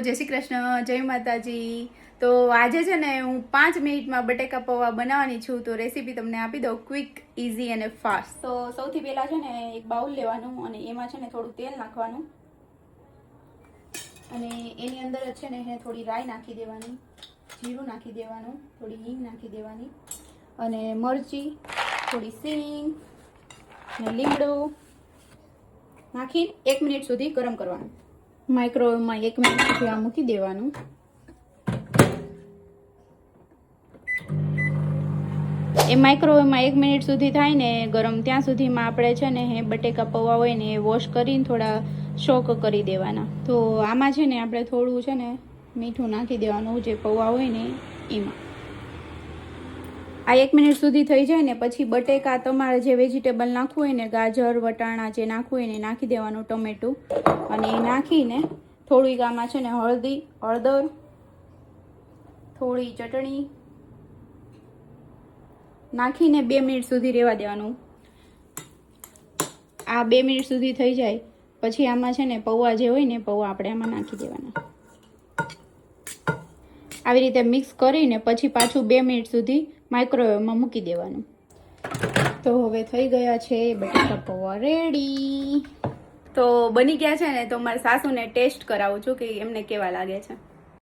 જય શ્રી કૃષ્ણ, જય માતાજી। તો આજે છે ને હું 5 મિનિટમાં બટેકા પૌવા બનાવવાની છું। તો રેસીપી તમને આપી દઉં, ક્વિક, ઇઝી અને ફાસ્ટ। તો સૌથી પહેલા છે ને એક બાઉલ લેવાનું અને એમાં છે ને થોડું તેલ નાખવાનું અને એની અંદર છે ને થોડી રાઈ નાખી દેવાની, જીરું નાખી દેવાનું, થોડી હિંગ નાખી દેવાની અને મરચી, થોડી સીંગ અને લીમડો નાખી 1 મિનિટ સુધી ગરમ કરવાનું। માઇક્રોવેવમાં 1 મિનિટ સુધી આ મૂકી દેવાનું। એ માઇક્રોવેવમાં 1 મિનિટ સુધી થાય ને ગરમ, ત્યાં સુધીમાં આપણે છે ને બટેકા પૌવા હોય ને એ વોશ કરીને થોડા શોક કરી દેવાના। તો આમાં છે ને આપણે થોડું છે ને મીઠું નાખી દેવાનું, જે પૌવા હોય ને એમાં। આ 1 મિનિટ સુધી થઈ જાય ને પછી બટેકા તમારે જે વેજીટેબલ નાખવું હોય ને, ગાજર, વટાણા જે નાખવું હોય ને નાખી દેવાનું, ટમેટું, અને એ નાખીને થોડીક આમાં છે ને હળદર, થોડી ચટણી નાખીને 2 મિનિટ સુધી રહેવા દેવાનું। આ 2 મિનિટ સુધી થઈ જાય પછી આમાં છે ને પૌવા જે હોય ને પૌવા આપણે આમાં નાખી દેવાના। આવી રીતે મિક્સ કરીને પછી પાછું 2 મિનિટ સુધી માઇક્રોવેવમાં મૂકી દેવાનું। તો હવે થઈ ગયા છે બટેકા પૌવા રેડી। તો બની ગયા છે ને, તો મારા સાસુને ટેસ્ટ કરાવું છું કે એમને કેવા લાગે છે।